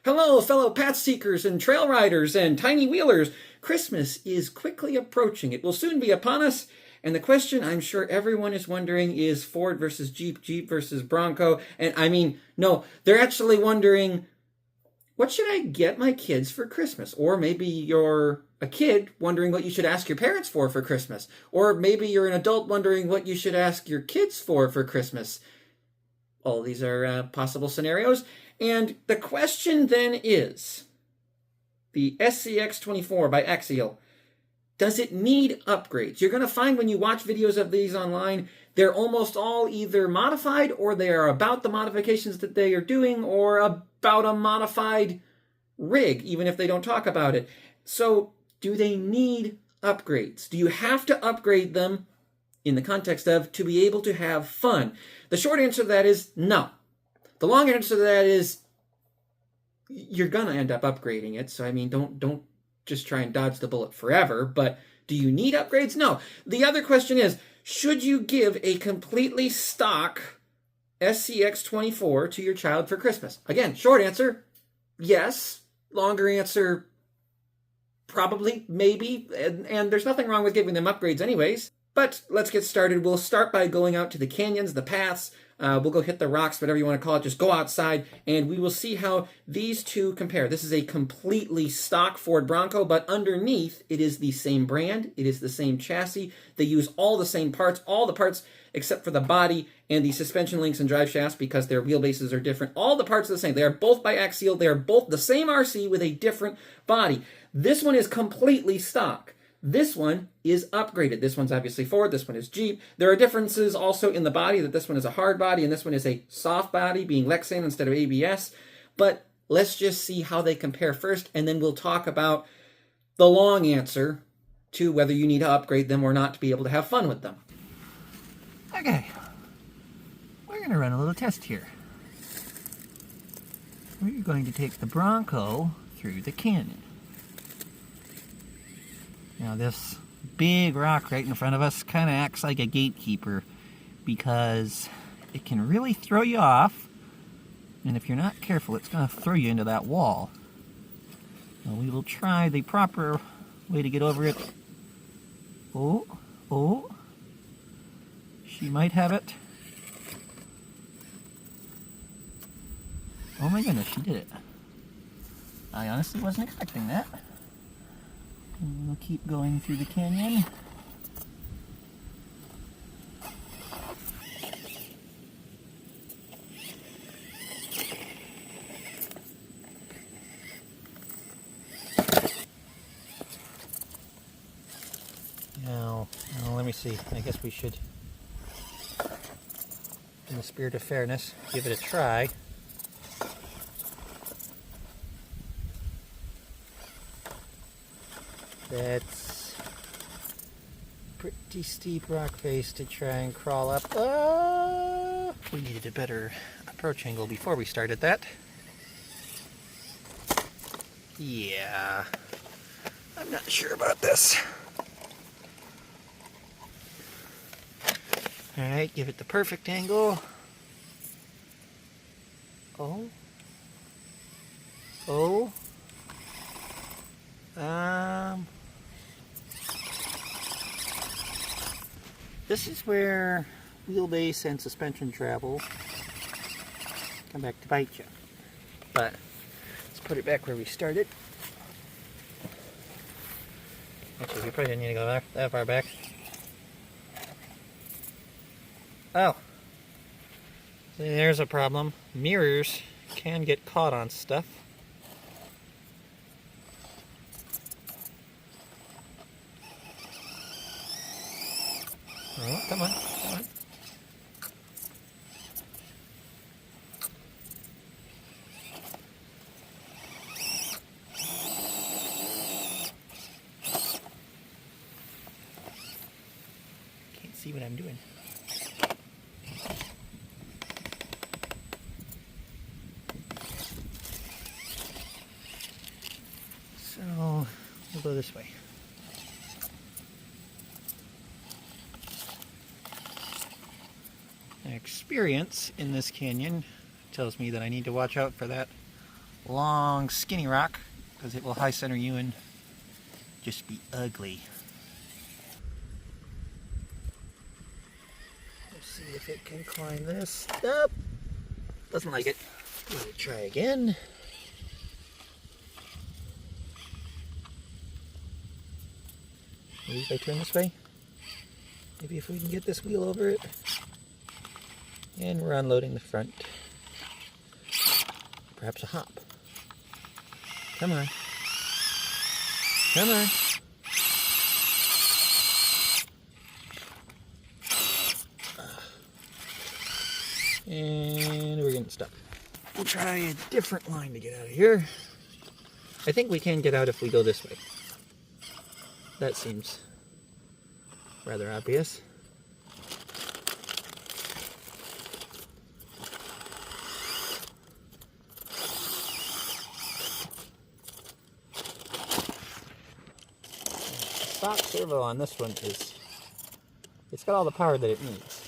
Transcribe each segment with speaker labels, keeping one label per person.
Speaker 1: Hello, fellow path seekers and trail riders and tiny wheelers. Christmas is quickly approaching. It will soon be upon us. And the question I'm sure everyone is wondering is Ford versus Jeep, Jeep versus Bronco. And I mean, no, they're actually wondering, what should I get my kids for Christmas? Or maybe you're a kid wondering what you should ask your parents for Christmas. Or maybe you're an adult wondering what you should ask your kids for Christmas. All these are possible scenarios. And the question then is, the scx24 by Axial, does it need upgrades? You're going to find when you watch videos of these online, they're almost all either modified or they are about the modifications that they are doing or about a modified rig, even if they don't talk about it. So do they need upgrades? Do you have to upgrade them in the context of to be able to have fun? The short answer to that is no. The long answer to that is you're going to end up upgrading it. So, I mean, don't just try and dodge the bullet forever. But do you need upgrades? No. The other question is, should you give a completely stock scx24 to your child for Christmas? Again, short answer, yes. Longer answer, probably, maybe. And there's nothing wrong with giving them upgrades anyways. But let's get started. We'll start by going out to the canyons, the paths. We'll go hit the rocks, whatever you want to call it. Just go outside, and we will see how these two compare. This is a completely stock Ford Bronco, but underneath, it is the same brand. It is the same chassis. They use all the same parts, all the parts except for the body and the suspension links and drive shafts because their wheelbases are different. All the parts are the same. They are both by Axial. They are both the same RC with a different body. This one is completely stock. This one is upgraded. This one's obviously Ford. This one is Jeep. There are differences also in the body, that this one is a hard body and this one is a soft body, being Lexan instead of ABS. But let's just see how they compare first, and then we'll talk about the long answer to whether you need to upgrade them or not to be able to have fun with them.
Speaker 2: Okay, we're going to run a little test here. We're going to take the Bronco through the canyon. Now this big rock right in front of us kind of acts like a gatekeeper because it can really throw you off, and if you're not careful it's going to throw you into that wall. Now we will try the proper way to get over it. Oh, she might have it. Oh my goodness, she did it. I honestly wasn't expecting that. And we'll keep going through the canyon. Now, let me see. I guess we should, in the spirit of fairness, give it a try. That's pretty steep rock face to try and crawl up. We needed a better approach angle before we started that. Yeah, I'm not sure about this. Alright, give it the perfect angle. Oh. This is where wheelbase and suspension travel come back to bite you. But let's put it back where we started. Actually, we probably didn't need to go that far back. Oh, see, there's a problem. Mirrors can get caught on stuff. Oh, come on. Can't see what I'm doing. So, we'll go this way. Experience in this canyon tells me that I need to watch out for that long, skinny rock, because it will high center you and just be ugly. Let's see if it can climb this. Nope. Doesn't like it. Let it try again. Maybe if I turn this way. Maybe if we can get this wheel over it. And we're unloading the front. Perhaps a hop. Come on. Come on. And we're getting stuck. We'll try a different line to get out of here. I think we can get out if we go this way. That seems rather obvious. The stock servo on this one is, it's got all the power that it needs.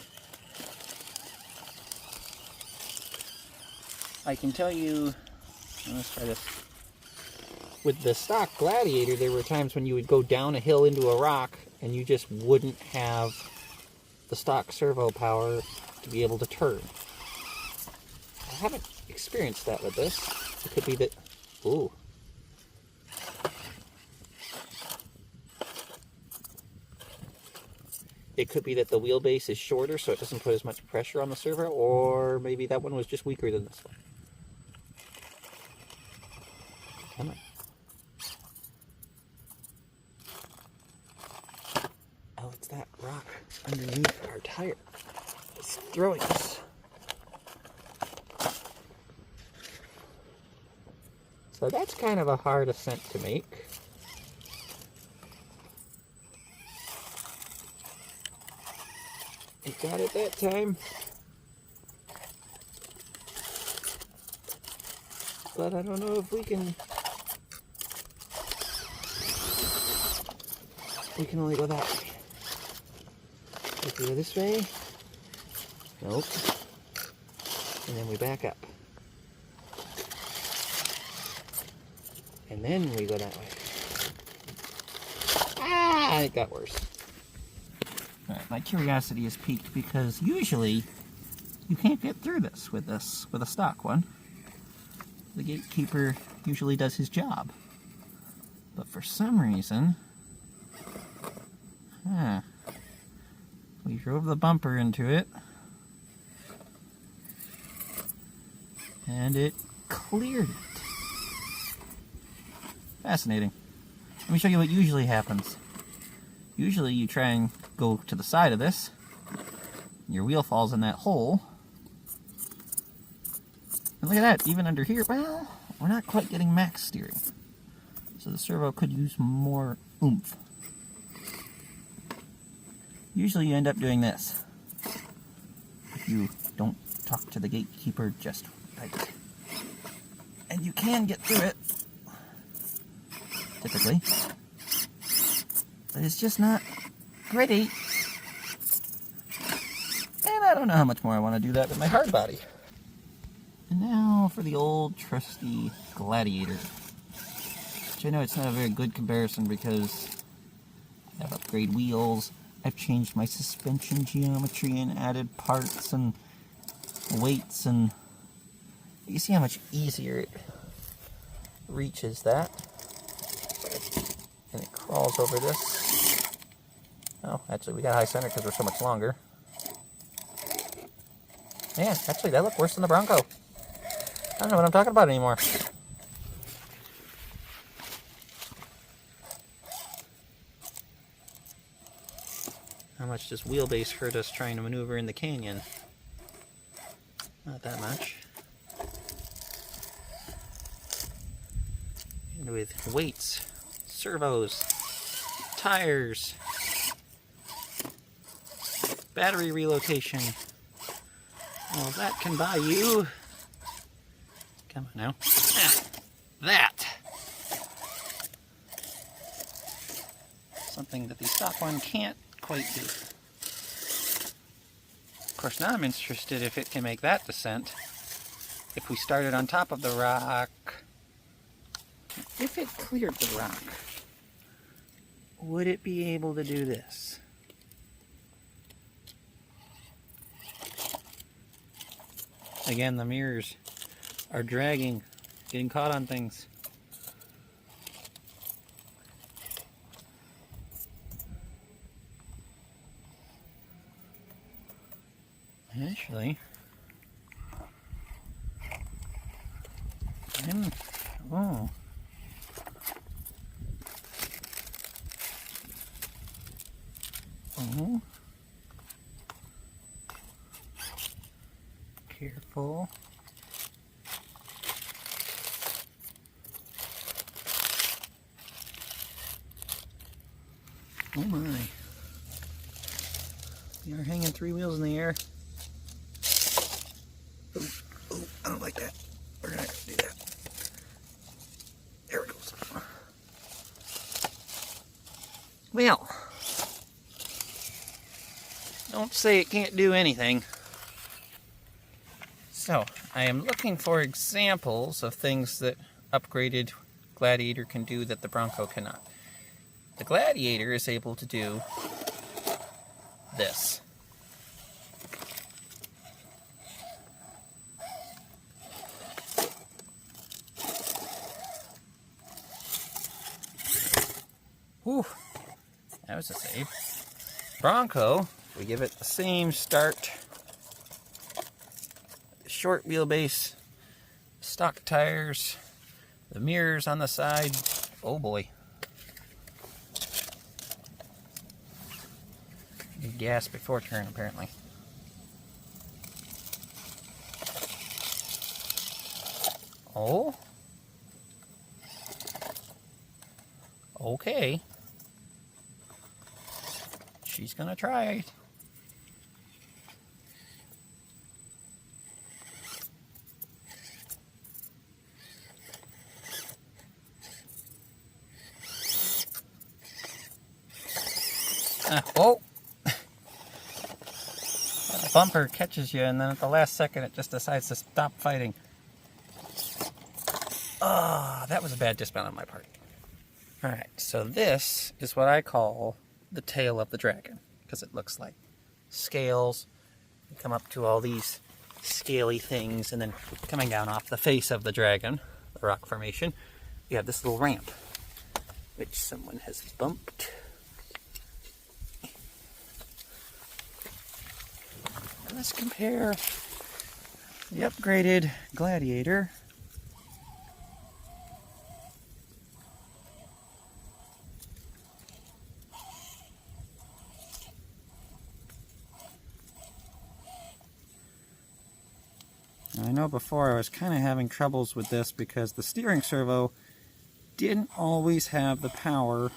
Speaker 2: I can tell you, let's try this. With the stock Gladiator, there were times when you would go down a hill into a rock and you just wouldn't have the stock servo power to be able to turn. I haven't experienced that with this. It could be that, ooh. It could be that the wheelbase is shorter so it doesn't put as much pressure on the servo, or maybe that one was just weaker than this one. Come on. Oh, it's that rock underneath our tire. It's throwing us. So that's kind of a hard ascent to make. It got it that time. But I don't know if we can... We can only go that way. If we go this way... Nope. And then we back up. And then we go that way. Ah, it got worse. Alright, my curiosity is piqued because usually you can't get through this with a stock one. The gatekeeper usually does his job. But for some reason, we drove the bumper into it and it cleared it. Fascinating. Let me show you what usually happens. Usually you try and go to the side of this, your wheel falls in that hole, and look at that, even under here, well, we're not quite getting max steering. So the servo could use more oomph. Usually you end up doing this, if you don't talk to the gatekeeper just right. And you can get through it, typically. But it's just not gritty. And I don't know how much more I want to do that with my hard body. And now for the old trusty Gladiator. Which I know it's not a very good comparison because I have upgrade wheels, I've changed my suspension geometry and added parts and weights, and you see how much easier it reaches that. And it crawls over this. Oh, actually, we got high center because we're so much longer. Man, actually, that looked worse than the Bronco. I don't know what I'm talking about anymore. How much does wheelbase hurt us trying to maneuver in the canyon? Not that much. And with weights, servos, tires, battery relocation. Well, that can buy you... Come on now. That! Something that the stock one can't quite do. Of course, now I'm interested if it can make that descent. If we started on top of the rock if it cleared the rock, would it be able to do this? Again, the mirrors are dragging, getting caught on things. Actually, oh. Oh. Careful. Oh my. We are hanging 3 wheels in the air. Oh, I don't like that. We're gonna have to do that. There it goes. Well, don't say it can't do anything. So, I am looking for examples of things that upgraded Gladiator can do that the Bronco cannot. The Gladiator is able to do this. Whew, that was a save. Bronco, we give it the same start. Short wheelbase, stock tires, the mirrors on the side. Oh boy. Gas before turn, apparently. Oh. Okay. She's gonna try it. Oh! That bumper catches you, and then at the last second it just decides to stop fighting. Ah, that was a bad dismount on my part. Alright, so this is what I call the tail of the dragon, because it looks like scales. You come up to all these scaly things, and then coming down off the face of the dragon, the rock formation, you have this little ramp, which someone has bumped. Let's compare the upgraded Gladiator . I know before I was kind of having troubles with this because the steering servo didn't always have the power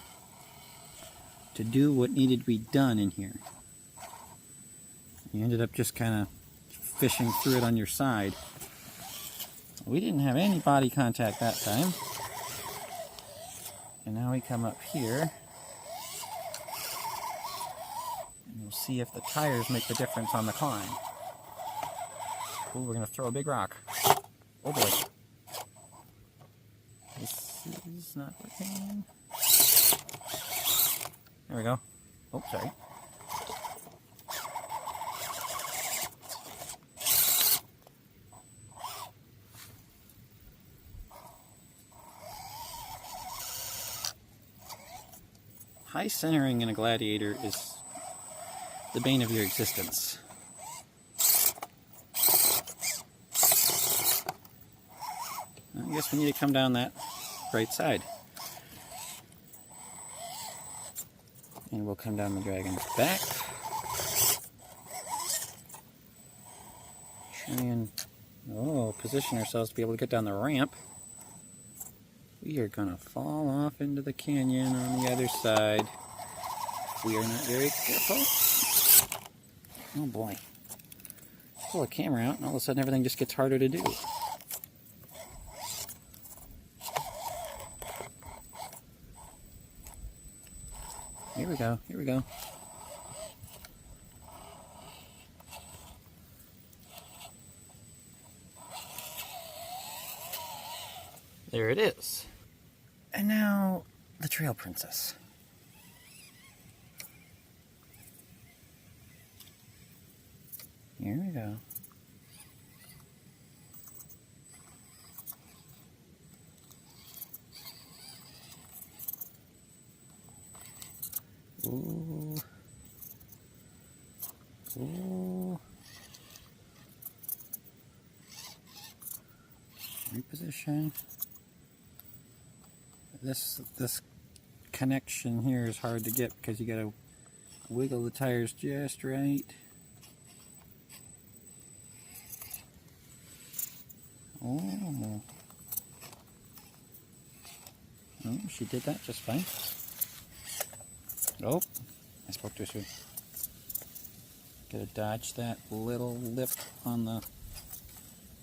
Speaker 2: to do what needed to be done in here. You ended up just kind of fishing through it on your side. We didn't have any body contact that time. And now we come up here. And we'll see if the tires make the difference on the climb. Ooh, we're going to throw a big rock. Oh boy. This is not working. There we go. Oh, sorry. High centering in a Gladiator is the bane of your existence. I guess we need to come down that right side. And we'll come down the dragon's back. Try and position ourselves to be able to get down the ramp. We are going to fall off into the canyon on the other side. We are not very careful. Oh boy. Pull the camera out and all of a sudden everything just gets harder to do. Here we go, here we go. There it is.
Speaker 1: And now the Trail Princess. Here we go. Ooh. Ooh. Reposition. This connection here is hard to get because you gotta wiggle the tires just right. Oh. Oh, she did that just fine. Oh, I spoke too soon. Gotta dodge that little lip on the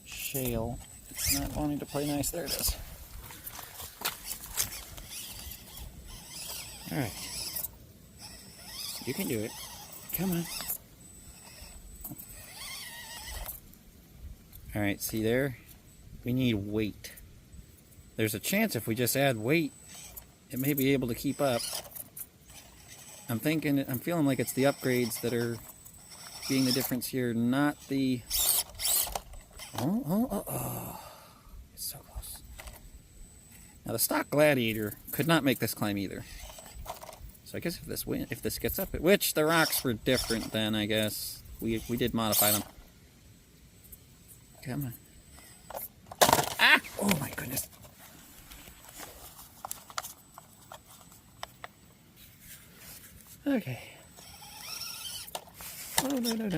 Speaker 1: shale. It's not wanting to play nice. There it is. Alright. You can do it. Come on. Alright, see there? We need weight. There's a chance if we just add weight, it may be able to keep up. I'm feeling like it's the upgrades that are being the difference here, not the... Oh. It's so close. Now the stock Gladiator could not make this climb either. So I guess if this gets up, which the rocks were different then, I guess. We did modify them. Come on. Ah! Oh my goodness. Okay. Oh, no.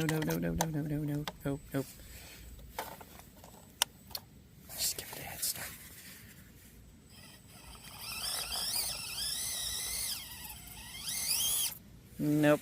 Speaker 1: Just give it a head start. Nope.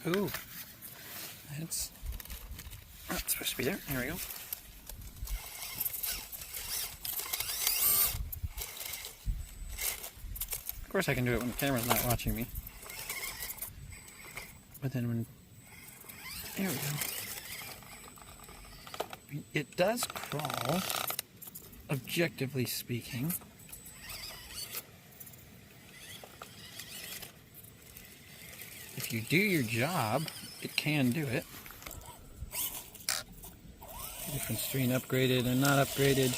Speaker 1: Ooh, that's not supposed to be there. There we go. Of course I can do it when the camera's not watching me. But then when... There we go. It does crawl, objectively speaking. If you do your job, it can do it. The difference between upgraded and not upgraded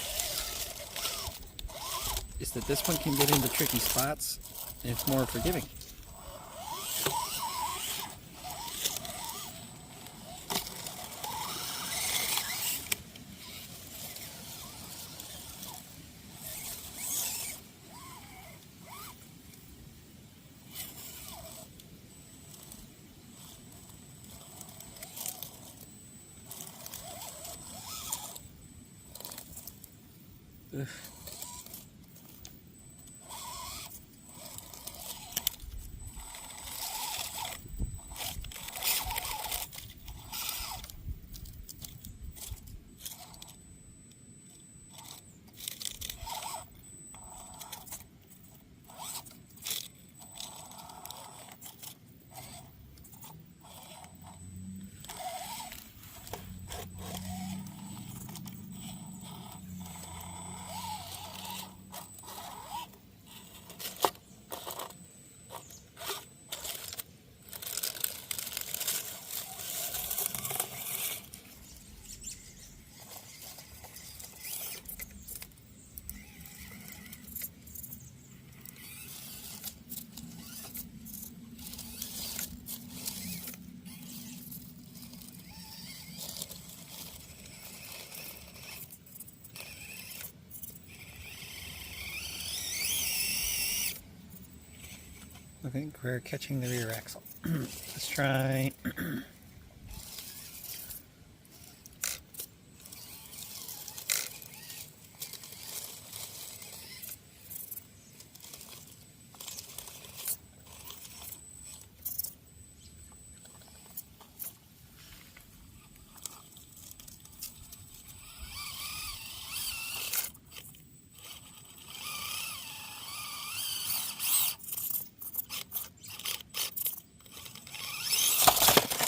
Speaker 1: is that this one can get into tricky spots and it's more forgiving. Ugh.
Speaker 2: I think we're catching the rear axle. Let's try.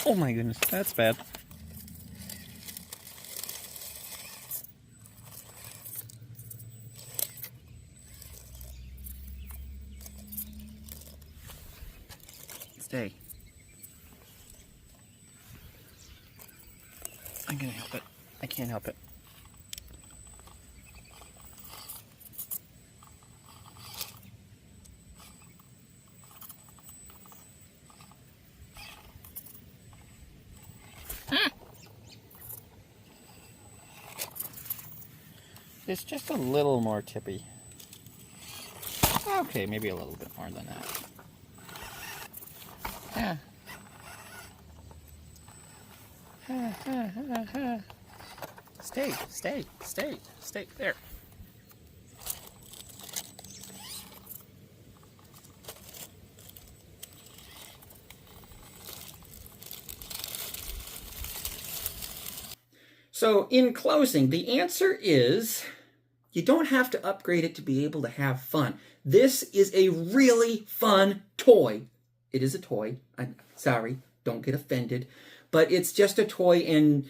Speaker 2: Oh my goodness, that's bad. Stay. I'm gonna help it. I can't help it. It's just a little more tippy. Okay, maybe a little bit more than that. Yeah. Stay. There.
Speaker 1: So in closing, the answer is you don't have to upgrade it to be able to have fun. This is a really fun toy. It is a toy. I'm sorry, don't get offended. But it's just a toy and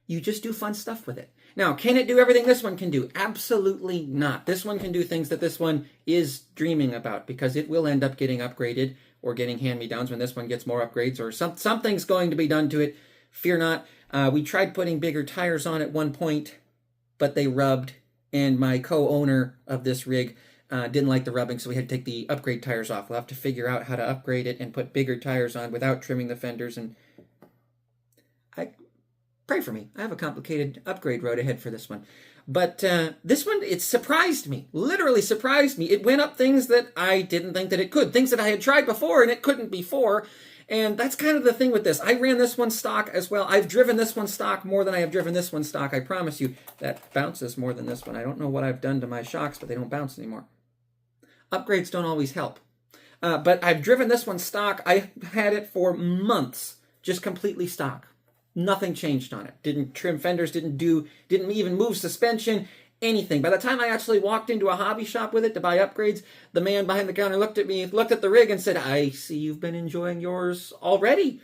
Speaker 1: you just do fun stuff with it. Now, can it do everything this one can do? Absolutely not. This one can do things that this one is dreaming about because it will end up getting upgraded or getting hand-me-downs when this one gets more upgrades or something's going to be done to it. Fear not. We tried putting bigger tires on at one point, but they rubbed, and my co-owner of this rig didn't like the rubbing, so we had to take the upgrade tires off. We'll have to figure out how to upgrade it and put bigger tires on without trimming the fenders. And pray for me. I have a complicated upgrade road ahead for this one. But this one, it surprised me. Literally surprised me. It went up things that I didn't think that it could. Things that I had tried before and it couldn't before. And that's kind of the thing with this. I ran this one stock as well. I've driven this one stock more than I have driven this one stock. I promise you. That bounces more than this one. I don't know what I've done to my shocks, but they don't bounce anymore. Upgrades don't always help. But I've driven this one stock. I had it for months. Just completely stock. Nothing changed on it. Didn't trim fenders, didn't even move suspension, anything. By the time I actually walked into a hobby shop with it to buy upgrades, the man behind the counter looked at me, looked at the rig and said, I see you've been enjoying yours already,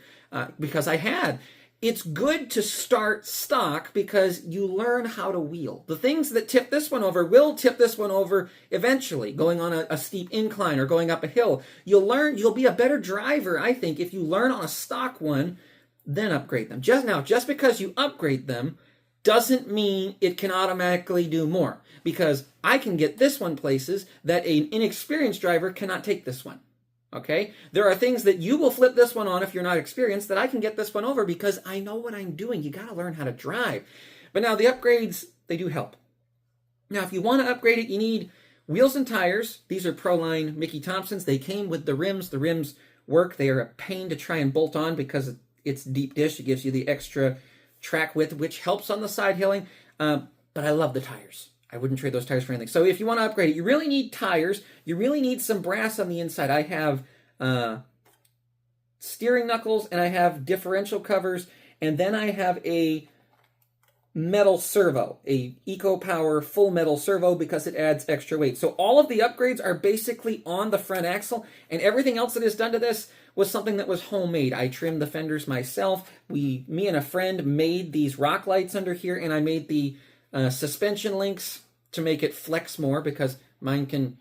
Speaker 1: because I had. It's good to start stock because you learn how to wheel. The things that tip this one over will tip this one over eventually, going on a steep incline or going up a hill. You'll be a better driver, I think, if you learn on a stock one, then upgrade them. Just because you upgrade them doesn't mean it can automatically do more. Because I can get this one places that an inexperienced driver cannot take this one. Okay? There are things that you will flip this one on if you're not experienced that I can get this one over because I know what I'm doing. You got to learn how to drive. But now the upgrades, they do help. Now if you want to upgrade it, you need wheels and tires. These are Proline Mickey Thompsons. They came with the rims. The rims work. They are a pain to try and bolt on because it's deep dish. It gives you the extra track width, which helps on the side hilling. But I love the tires. I wouldn't trade those tires for anything. So if you want to upgrade it, you really need tires. You really need some brass on the inside. I have steering knuckles, and I have differential covers, and then I have a metal servo, a EcoPower full metal servo because it adds extra weight. So all of the upgrades are basically on the front axle, and everything else that is done to this was something that was homemade. I trimmed the fenders myself. Me and a friend made these rock lights under here, and I made the suspension links to make it flex more because mine can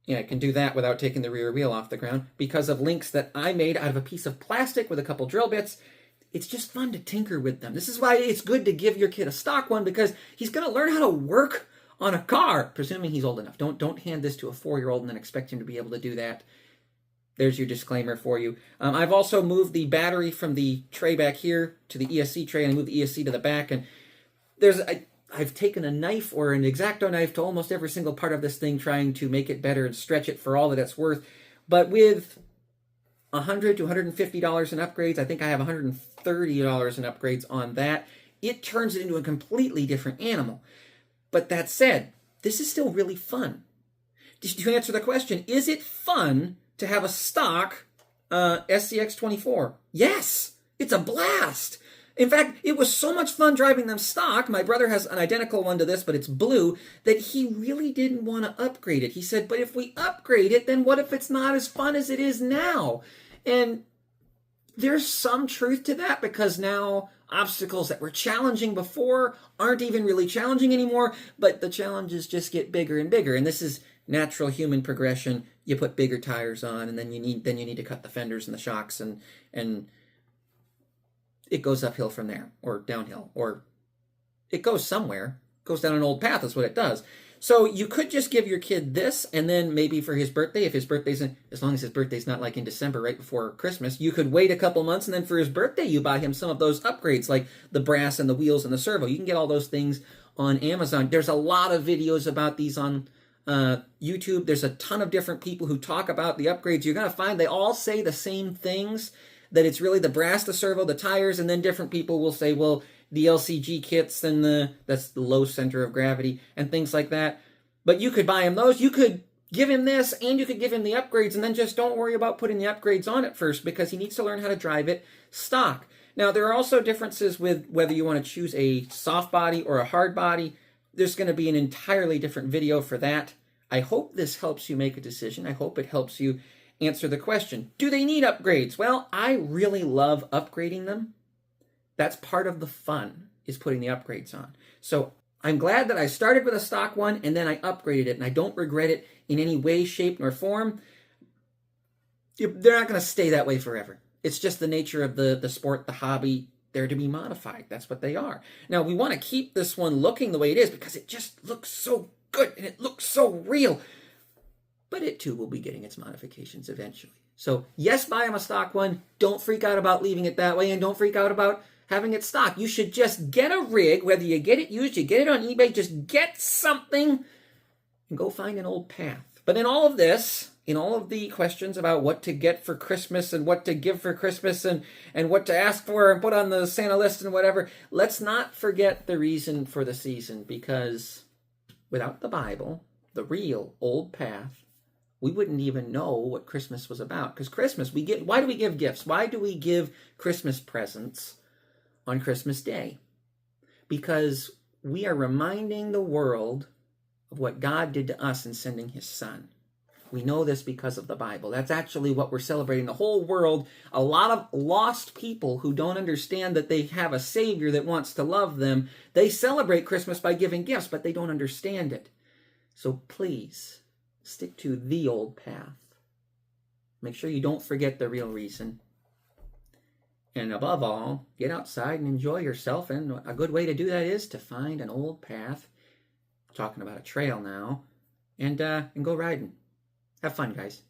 Speaker 1: do that without taking the rear wheel off the ground because of links that I made out of a piece of plastic with a couple drill bits. It's just fun to tinker with them. This is why it's good to give your kid a stock one because he's going to learn how to work on a car, presuming he's old enough. Don't hand this to a 4-year-old and then expect him to be able to do that. There's your disclaimer for you. I've also moved the battery from the tray back here to the ESC tray, and I moved the ESC to the back. And I've taken a knife or an X-Acto knife to almost every single part of this thing, trying to make it better and stretch it for all that it's worth. But with $100 to $150 in upgrades, I think I have $130 in upgrades on that, it turns it into a completely different animal. But that said, this is still really fun. To answer the question, is it fun to have a stock scx24? Yes, it's a blast. In fact, it was so much fun driving them stock. My brother has an identical one to this, but it's blue, that he really didn't want to upgrade it. He said, but if we upgrade it, then what if it's not as fun as it is now? And there's some truth to that, because now obstacles that were challenging before aren't even really challenging anymore, but the challenges just get bigger and bigger. And this is natural human progression. You put bigger tires on, and then you need to cut the fenders and the shocks, and it goes uphill from there, or downhill, or it goes somewhere. It goes down an old path. That's what it does. So you could just give your kid this, and then maybe for his birthday, if his birthday's as long as his birthday's not like in December, right before Christmas, you could wait a couple months, and then for his birthday, you buy him some of those upgrades, like the brass and the wheels and the servo. You can get all those things on Amazon. There's a lot of videos about these on YouTube. There's a ton of different people who talk about the upgrades. You're going to find they all say the same things, that it's really the brass, the servo, the tires, and then different people will say, well, the LCG kits and that's the low center of gravity and things like that. But you could buy him those. You could give him this, and you could give him the upgrades, and then just don't worry about putting the upgrades on it first, because he needs to learn how to drive it stock. Now, there are also differences with whether you want to choose a soft body or a hard body. There's going to be an entirely different video for that. I hope this helps you make a decision. I hope it helps you answer the question, do they need upgrades? Well, I really love upgrading them. That's part of the fun, is putting the upgrades on. So I'm glad that I started with a stock one and then I upgraded it, and I don't regret it in any way, shape, nor form. They're not going to stay that way forever. It's just the nature of the sport, the hobby. They're to be modified. That's what they are. Now, we want to keep this one looking the way it is, because it just looks so good and it looks so real. But it too will be getting its modifications eventually. So yes, buy him a stock one. Don't freak out about leaving it that way, and don't freak out about having it stock. You should just get a rig, whether you get it used, you get it on eBay, just get something and go find an old path. But in all of this, in all of the questions about what to get for Christmas and what to give for Christmas and what to ask for and put on the Santa list and whatever, let's not forget the reason for the season, because without the Bible, the real old path, we wouldn't even know what Christmas was about. Because Christmas, why do we give gifts? Why do we give Christmas presents on Christmas Day? Because we are reminding the world of what God did to us in sending his son. We know this because of the Bible. That's actually what we're celebrating. The whole world, a lot of lost people who don't understand that they have a Savior that wants to love them, they celebrate Christmas by giving gifts, but they don't understand it. So please, stick to the old path. Make sure you don't forget the real reason. And above all, get outside and enjoy yourself. And a good way to do that is to find an old path. I'm talking about a trail now. And go riding. Have fun, guys.